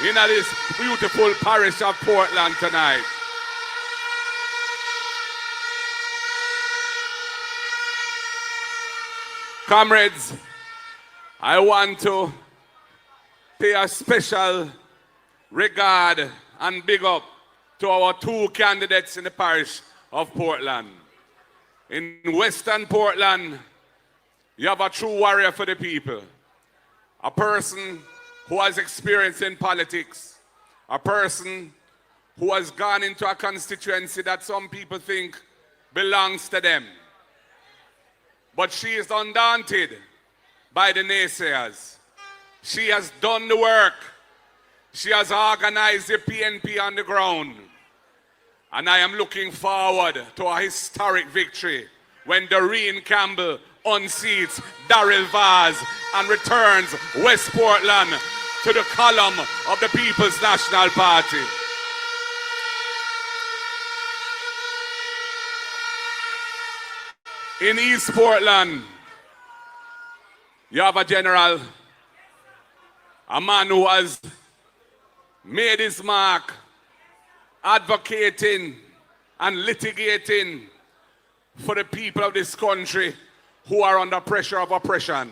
Speaker 7: in this beautiful parish of Portland tonight. Comrades, I want to pay a special regard and big up to our two candidates in the parish of Portland. In Western Portland, you have a true warrior for the people, a person who has experience in politics, a person who has gone into a constituency that some people think belongs to them. But she is undaunted by the naysayers. She has done the work. She has organized the PNP on the ground. And I am looking forward to a historic victory when Doreen Campbell unseats Darrell Vaz and returns West Portland to the column of the People's National Party. In East Portland, you have a general, a man who has made his mark advocating and litigating for the people of this country who are under pressure of oppression.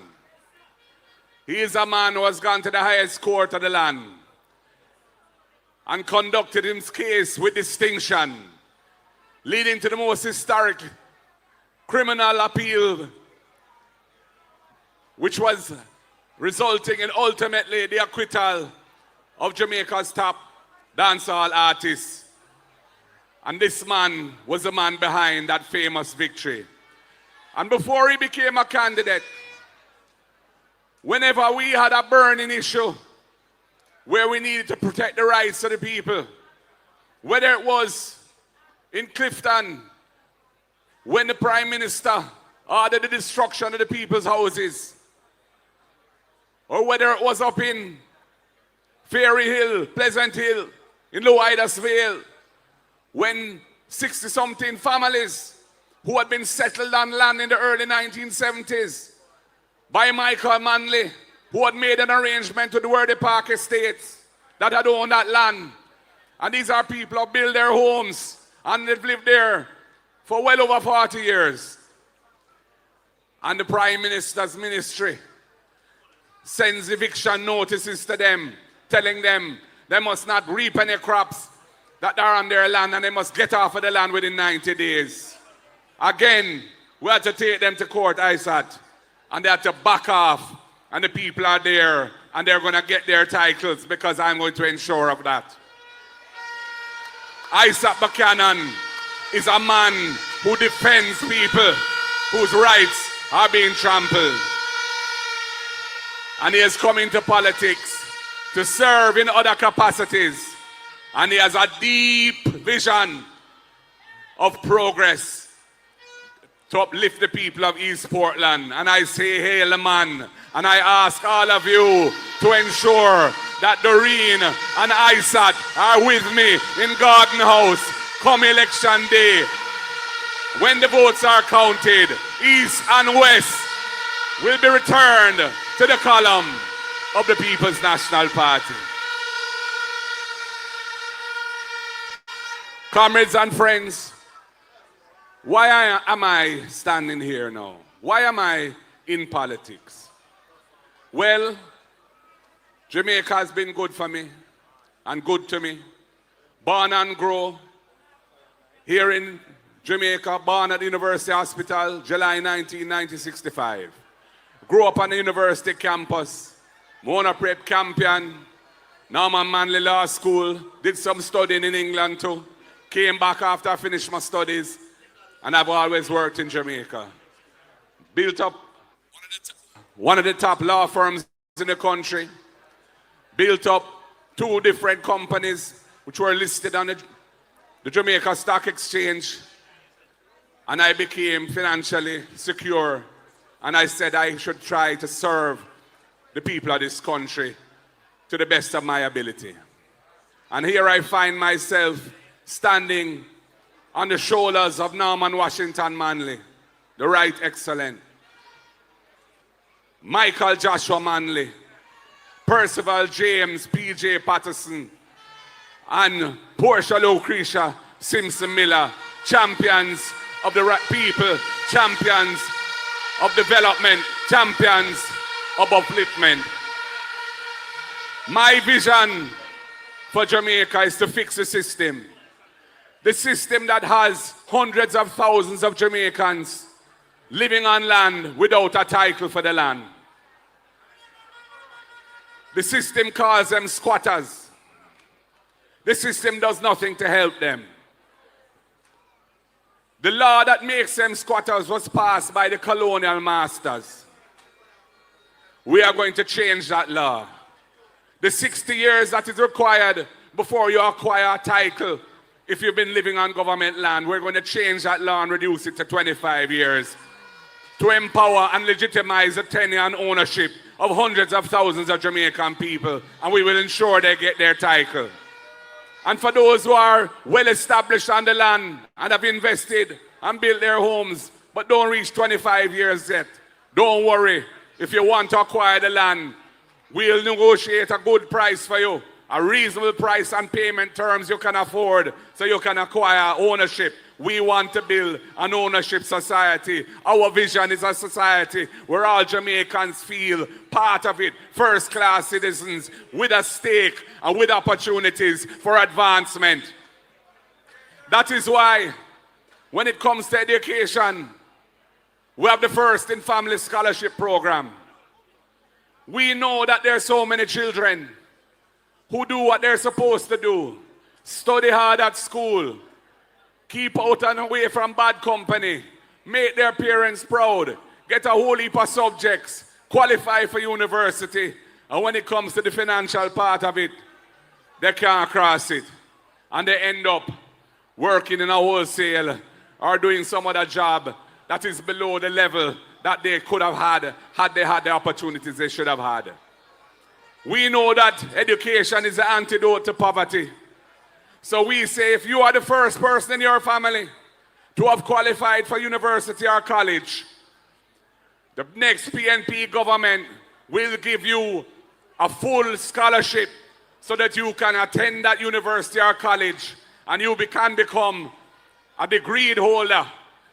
Speaker 7: He is a man who has gone to the highest court of the land and conducted his case with distinction, leading to the most historic criminal appeal, which was resulting in ultimately the acquittal of Jamaica's top dancehall artist. And this man was the man behind that famous victory. And before he became a candidate, whenever we had a burning issue where we needed to protect the rights of the people, whether it was in Clifton, when the Prime Minister ordered the destruction of the people's houses, or whether it was up in Fairy Hill, Pleasant Hill, in Low Idasville, when 60-something families who had been settled on land in the early 1970s by Michael Manley, who had made an arrangement with the Worthy Park Estates that had owned that land. And these are people who built their homes and they've lived there for well over 40 years. And the Prime Minister's ministry sends eviction notices to them, telling them they must not reap any crops that are on their land and they must get off of the land within 90 days. Again, we had to take them to court, ISAT, and they had to back off, and the people are there and they're going to get their titles because I'm going to ensure of that. Isaac Buchanan is a man who defends people whose rights are being trampled. And he has come into politics to serve in other capacities. And he has a deep vision of progress to uplift the people of East Portland. And I say, hail the man. And I ask all of you to ensure that Doreen and Isaac are with me in Garden House come election day. When the votes are counted, East and West will be returned to the column of the People's National Party. Comrades and friends, why am I standing here now? Why am I in politics? Well, Jamaica has been good for me and good to me. Born and grow here in Jamaica, born at the University Hospital, July 19, 1965. Grew up on the university campus, Mona Prep Campion, Norman Manley Law School, did some studying in England too. Came back after I finished my studies, and I've always worked in Jamaica. Built up one of the top law firms in the country. Built up 2 different companies which were listed on the Jamaica Stock Exchange. And I became financially secure. And I said I should try to serve the people of this country to the best of my ability. And here I find myself standing on the shoulders of Norman Washington Manley, the Right Excellent, Michael Joshua Manley, Percival James P.J. Patterson, and Portia Lucretia Simpson Miller, champions of the people, champions of development, champions of upliftment. My vision for Jamaica is to fix the system. The system that has hundreds of thousands of Jamaicans living on land without a title for the land. The system calls them squatters. The system does nothing to help them. The law that makes them squatters was passed by the colonial masters. We are going to change that law. The 60 years that is required before you acquire a title, if you've been living on government land, we're going to change that law and reduce it to 25 years to empower and legitimize the tenure and ownership of hundreds of thousands of Jamaican people, and we will ensure they get their title. And for those who are well established on the land and have invested and built their homes, but don't reach 25 years yet, don't worry. If you want to acquire the land, we'll negotiate a good price for you, a reasonable price and payment terms you can afford so you can acquire ownership. We want to build an ownership society. Our vision is a society where all Jamaicans feel part of it, first-class citizens with a stake and with opportunities for advancement. That is why, when it comes to education, we have the first in family scholarship program. We know that there are so many children who do what they're supposed to do, study hard at school, keep out and away from bad company, make their parents proud, get a whole heap of subjects, qualify for university, and when it comes to the financial part of it, they can't cross it. And they end up working in a wholesale or doing some other job that is below the level that they could have had they had the opportunities they should have had. We know that education is the antidote to poverty. So we say if you are the first person in your family to have qualified for university or college, the next PNP government will give you a full scholarship so that you can attend that university or college and you can become a degree holder,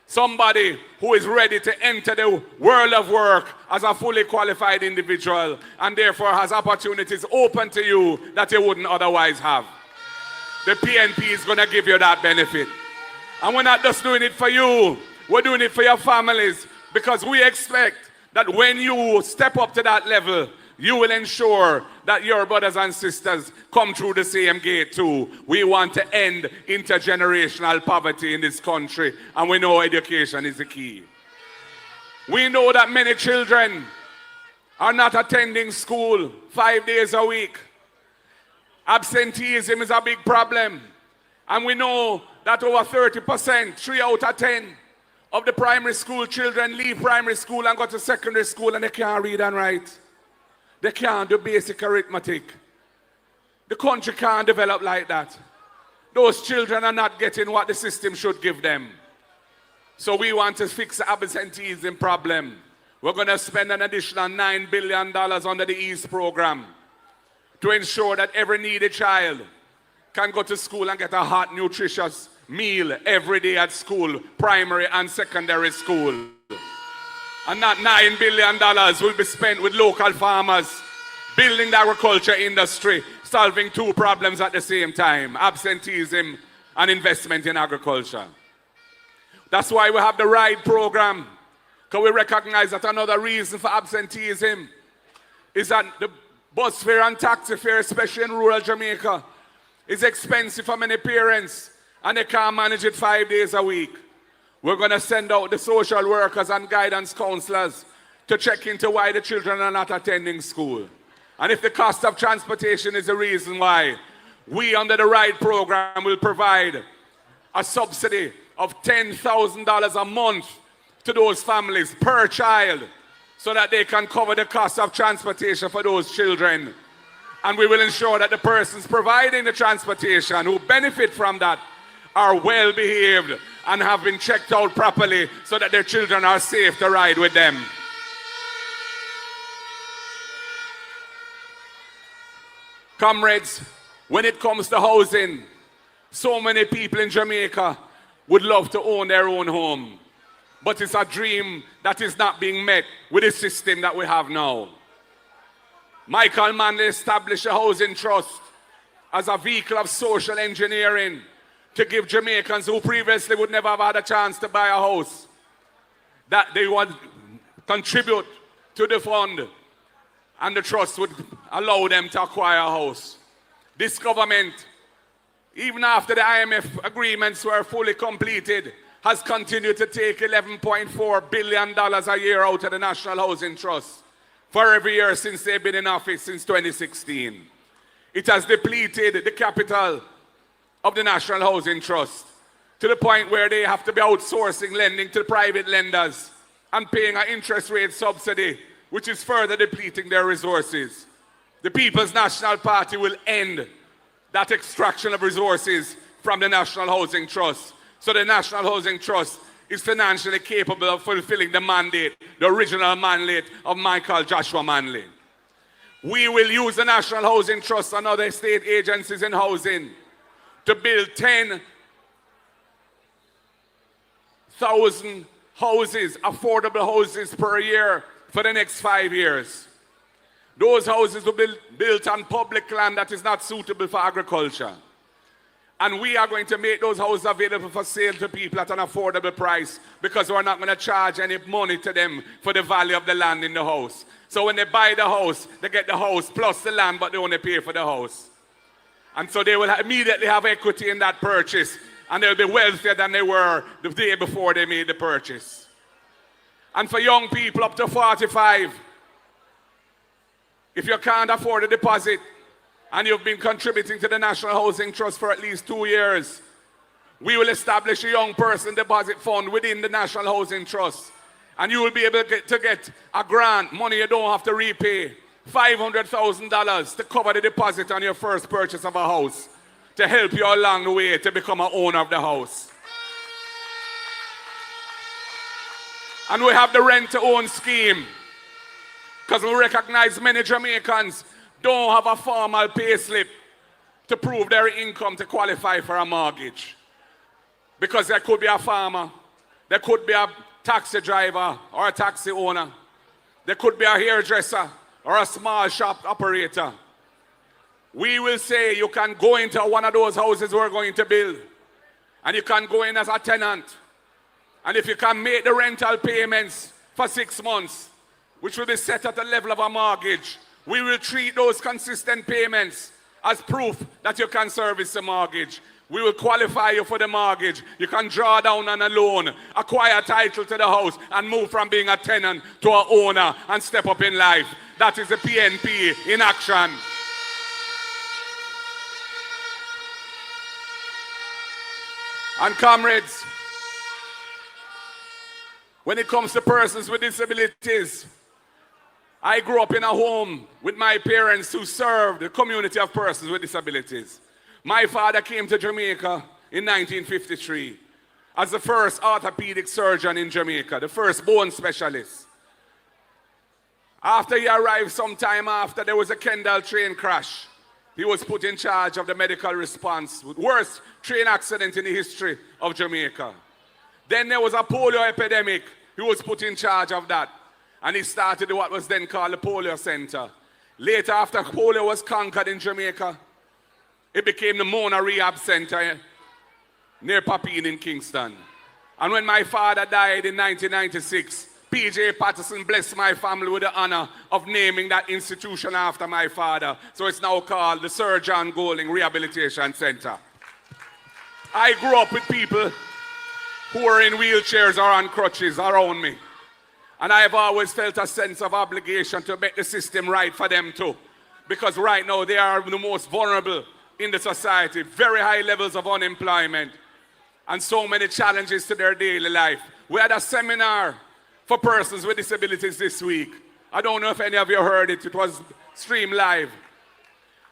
Speaker 7: somebody who is ready to enter the world of work as a fully qualified individual and therefore has opportunities open to you that you wouldn't otherwise have. The PNP is going to give you that benefit. And we're not just doing it for you, we're doing it for your families, because we expect that when you step up to that level, you will ensure that your brothers and sisters come through the same gate too. We want to end intergenerational poverty in this country, and we know education is the key. We know that many children are not attending school 5 days a week. Absenteeism is a big problem. And we know that over 30%, 3 out of 10 of the primary school children leave primary school and go to secondary school and they can't read and write. They can't do basic arithmetic. The country can't develop like that. Those children are not getting what the system should give them. So we want to fix the absenteeism problem. We're going to spend an additional $9 billion under the EASE program to ensure that every needy child can go to school and get a hot, nutritious meal every day at school, primary and secondary school. And that $9 billion will be spent with local farmers, building the agriculture industry, solving 2 problems at the same time, absenteeism and investment in agriculture. That's why we have the RIDE program, because we recognize that another reason for absenteeism is that the bus fare and taxi fare, especially in rural Jamaica, is expensive for many parents. and they can't manage it 5 days a week, we're going to send out the social workers and guidance counselors to check into why the children are not attending school. And if the cost of transportation is the reason why, we under the RIDE program will provide a subsidy of $10,000 a month to those families per child so that they can cover the cost of transportation for those children. And we will ensure that the persons providing the transportation who benefit from that are well behaved and have been checked out properly so that their children are safe to ride with them. Comrades, when it comes to housing, so many people in Jamaica would love to own their own home. But it's a dream that is not being met with the system that we have now. Michael Manley established a housing trust as a vehicle of social engineering to give Jamaicans who previously would never have had a chance to buy a house, that they would contribute to the fund and the trust would allow them to acquire a house. This government, even after the IMF agreements were fully completed, has continued to take $11.4 billion a year out of the National Housing Trust for every year since they've been in office since 2016. It has depleted the capital of the National Housing Trust to the point where they have to be outsourcing lending to private lenders and paying an interest rate subsidy, which is further depleting their resources. The People's National Party will end that extraction of resources from the National Housing Trust. So the National Housing Trust is financially capable of fulfilling the mandate, the original mandate of Michael Joshua Manley. We will use the National Housing Trust and other state agencies in housing to build 10,000 houses, affordable houses per year for the next 5 years. Those houses will be built on public land that is not suitable for agriculture. And we are going to make those houses available for sale to people at an affordable price because we're not going to charge any money to them for the value of the land in the house. So when they buy the house, they get the house plus the land, but they only pay for the house. And so they will immediately have equity in that purchase, and they'll be wealthier than they were the day before they made the purchase. And for young people up to 45, if you can't afford a deposit, and you've been contributing to the National Housing Trust for at least 2 years, we will establish a young person deposit fund within the National Housing Trust. And you will be able to get a grant, money you don't have to repay, $500,000 to cover the deposit on your first purchase of a house, to help you along the way to become an owner of the house. And we have the rent-to-own scheme, because we recognize many Jamaicans don't have a formal pay slip to prove their income to qualify for a mortgage. Because there could be a farmer, there could be a taxi driver or a taxi owner, there could be a hairdresser or a small shop operator. We will say you can go into one of those houses we're going to build, and you can go in as a tenant. And if you can make the rental payments for 6 months, which will be set at the level of a mortgage, we will treat those consistent payments as proof that you can service the mortgage. We will qualify you for the mortgage. You can draw down on a loan, acquire title to the house, and move from being a tenant to an owner and step up in life. That is the PNP in action. And comrades, when it comes to persons with disabilities, I grew up in a home with my parents who served the community of persons with disabilities. My father came to Jamaica in 1953 as the first orthopedic surgeon in Jamaica, the first bone specialist. After he arrived sometime after, there was a Campbell train crash. He was put in charge of the medical response, worst train accident in the history of Jamaica. Then there was a polio epidemic. He was put in charge of that. And he started what was then called the Polio Center. Later, after polio was conquered in Jamaica, it became the Mona Rehab Center near Papine in Kingston. And when my father died in 1996, P.J. Patterson blessed my family with the honor of naming that institution after my father. So it's now called the Sir John Golding Rehabilitation Center. I grew up with people who are in wheelchairs or on crutches around me. And I have always felt a sense of obligation to make the system right for them too. Because right now they are the most vulnerable in the society. Very high levels of unemployment and so many challenges to their daily life. We had a seminar for persons with disabilities this week. I don't know if any of you heard it. It was streamed live.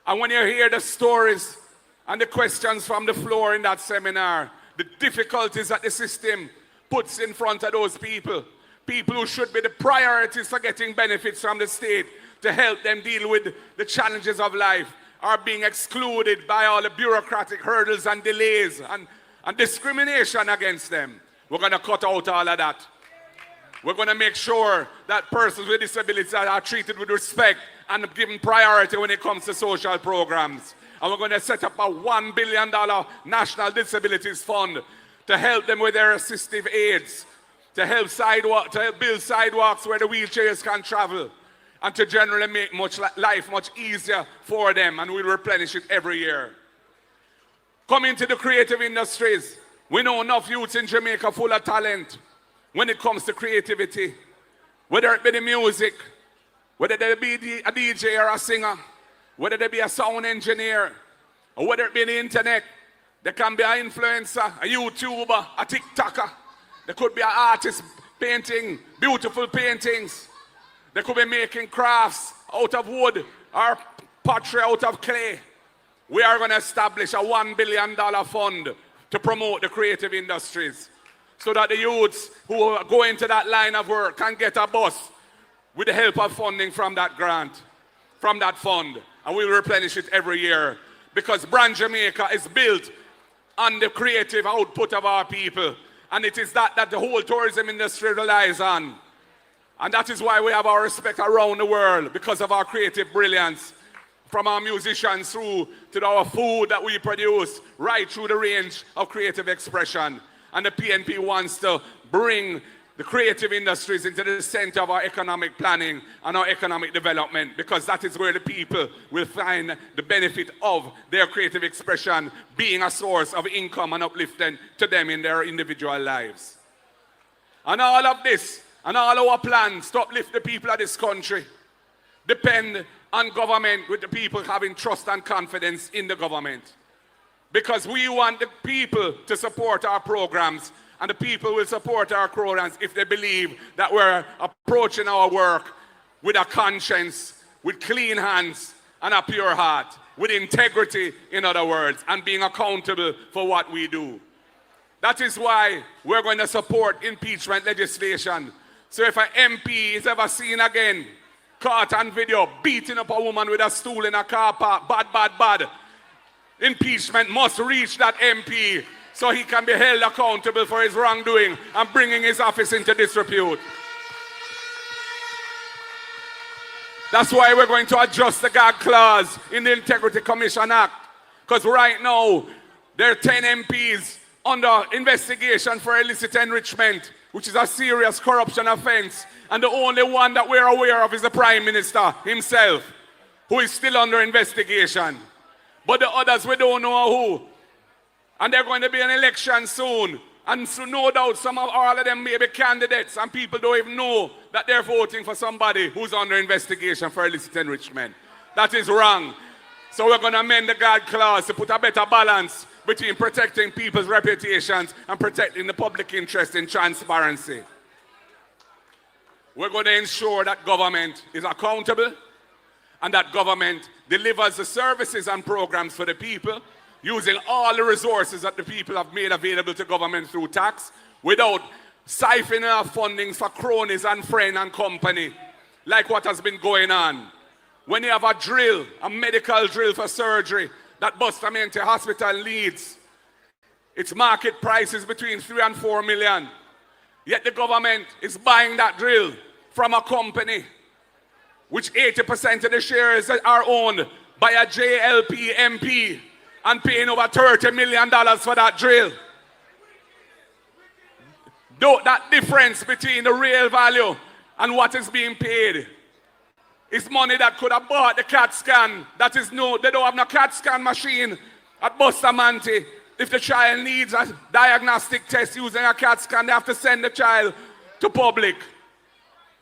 Speaker 7: And when you hear the stories and the questions from the floor in that seminar, the difficulties that the system puts in front of those people who should be the priorities for getting benefits from the state to help them deal with the challenges of life, are being excluded by all the bureaucratic hurdles and delays and discrimination against them. We're going to cut out all of that. We're going to make sure that persons with disabilities are treated with respect and given priority when it comes to social programs. And we're going to set up a $1 billion National Disabilities Fund to help them with their assistive aids, to help build sidewalks where the wheelchairs can travel, and to generally make life much easier for them, and we'll replenish it every year. Coming to the creative industries, we know enough youths in Jamaica full of talent when it comes to creativity. Whether it be the music, whether they be a DJ or a singer, whether they be a sound engineer, or whether it be the internet, they can be an influencer, a YouTuber, a TikToker. They could be an artist painting beautiful paintings. They could be making crafts out of wood or pottery out of clay. We are going to establish a $1 billion fund to promote the creative industries so that the youths who go into that line of work can get a bus with the help of funding from that grant, from that fund. And we'll replenish it every year because Brand Jamaica is built on the creative output of our people. And it is that the whole tourism industry relies on. And that is why we have our respect around the world, because of our creative brilliance. From our musicians through to our food that we produce, right through the range of creative expression. And the PNP wants to bring the creative industries into the center of our economic planning and our economic development, because that is where the people will find the benefit of their creative expression being a source of income and uplifting to them in their individual lives. And all of this, and all our plans to uplift the people of this country depend on government, with the people having trust and confidence in the government. Because we want the people to support our programs, and the people will support our programs if they believe that we're approaching our work with a conscience, with clean hands, and a pure heart, with integrity, in other words, and being accountable for what we do. That is why we're going to support impeachment legislation. So if an MP is ever seen again, caught on video, beating up a woman with a stool in a car park, bad, impeachment must reach that MP so he can be held accountable for his wrongdoing and bringing his office into disrepute. That's why we're going to adjust the gag clause in the Integrity Commission Act. Because right now, there are 10 MPs under investigation for illicit enrichment, which is a serious corruption offense. And the only one that we're aware of is the Prime Minister himself, who is still under investigation. But the others, we don't know who. And they're going to be an election soon. And so no doubt all of them may be candidates, and people don't even know that they're voting for somebody who's under investigation for illicit enrichment. That is wrong. So we're going to amend the guard clause to put a better balance between protecting people's reputations and protecting the public interest in transparency. We're going to ensure that government is accountable and that government delivers the services and programs for the people, using all the resources that the people have made available to government through tax, without siphoning off funding for cronies and friends and company, like what has been going on. When you have a drill, a medical drill for surgery, that Bustamante Hospital needs, its market price is between 3 and 4 million. Yet the government is buying that drill from a company which 80% of the shares are owned by a JLP MP and paying over $30 million for that drill. That difference between the real value and what is being paid is money that could have bought the CAT scan. That is they don't have no CAT scan machine at Bustamante. If the child needs a diagnostic test using a CAT scan, they have to send the child to public.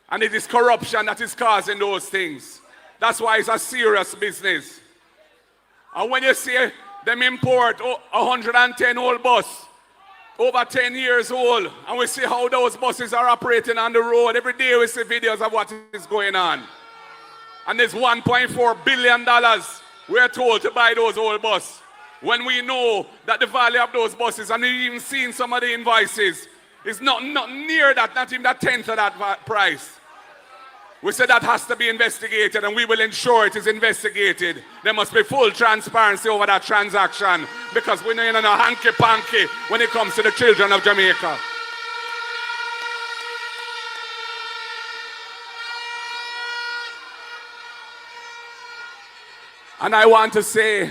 Speaker 7: And it is corruption that is causing those things. That's why it's a serious business. And when you see them import 110 old bus, over 10 years old, and we see how those buses are operating on the road, every day we see videos of what is going on. And there's $1.4 billion we're told to buy those old buses. When we know that the value of those buses, and we've even seen some of the invoices, is not near that, not even that tenth of that price. We said that has to be investigated, and we will ensure it is investigated. There must be full transparency over that transaction, because we're not in a hanky-panky when it comes to the children of Jamaica. And I want to say,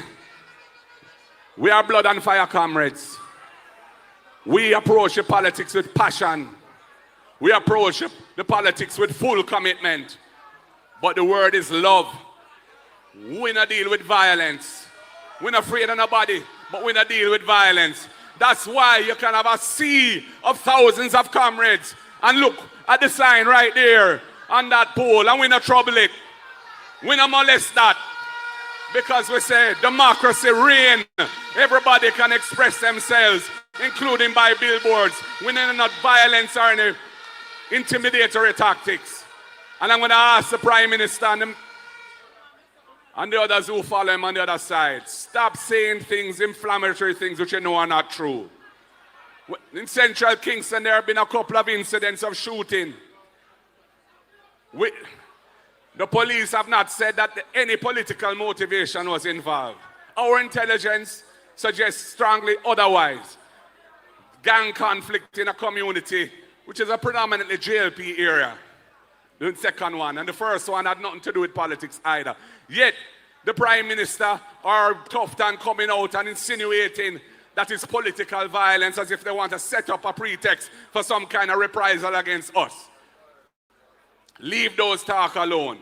Speaker 7: we are blood and fire comrades. We approach the politics with passion. We approach the politics with full commitment. But the word is love. We not deal with violence. We're not afraid of nobody, but we not deal with violence. That's why you can have a sea of thousands of comrades. And look at the sign right there on that pole, and we not trouble it. We not molest that. Because we say democracy reign. Everybody can express themselves, including by billboards. We need not violence or any intimidatory tactics. And I'm going to ask the Prime Minister and the others who follow him on the other side, stop saying things, inflammatory things which you know are not true. In Central Kingston, there have been a couple of incidents of shooting. The police have not said that any political motivation was involved. Our intelligence suggests strongly otherwise. Gang conflict in a community, which is a predominantly JLP area. The second one, and the first one had nothing to do with politics either. Yet, the Prime Minister or Tufton coming out and insinuating that it's political violence, as if they want to set up a pretext for some kind of reprisal against us. Leave those talk alone.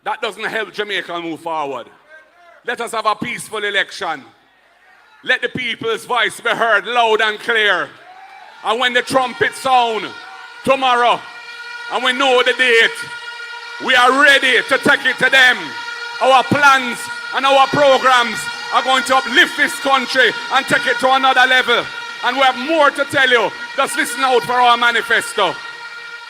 Speaker 7: That doesn't help Jamaica move forward. Let us have a peaceful election. Let the people's voice be heard loud and clear. And when the trumpets sound tomorrow, and we know the date, we are ready to take it to them. Our plans and our programs are going to uplift this country and take it to another level. And we have more to tell you. Just listen out for our manifesto.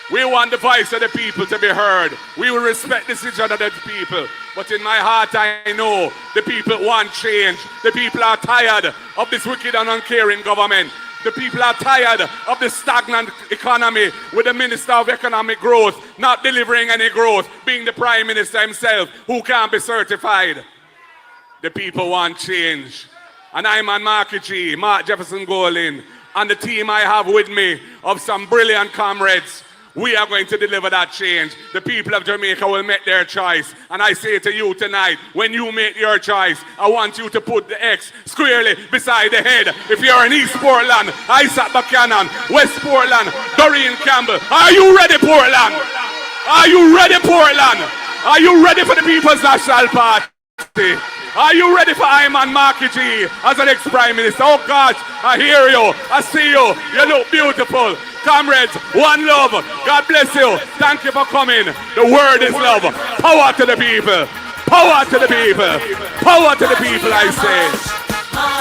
Speaker 7: We want the voice of the people to be heard. We will respect the decision of the people. But in my heart, I know the people want change. The people are tired of this wicked and uncaring government. The people are tired of the stagnant economy with the Minister of Economic Growth not delivering any growth, being the Prime Minister himself who can't be certified. The people want change. And I'm on Marky G, Mark Jefferson Golin, and the team I have with me of some brilliant comrades. We are going to deliver that change. The people of Jamaica will make their choice. And I say to you tonight, when you make your choice, I want you to put the X squarely beside the head. If you're in East Portland, Isaac Buchanan, West Portland, Doreen Campbell, are you ready, Portland? Are you ready, Portland? Are you ready for the People's National Party? Are you ready for Ayman Marky G as the next Prime Minister? Oh God, I hear you, I see you, you look beautiful. Comrades, one love, God bless you, thank you for coming. The word is love, power to the people, power to the people, power to the people, I say.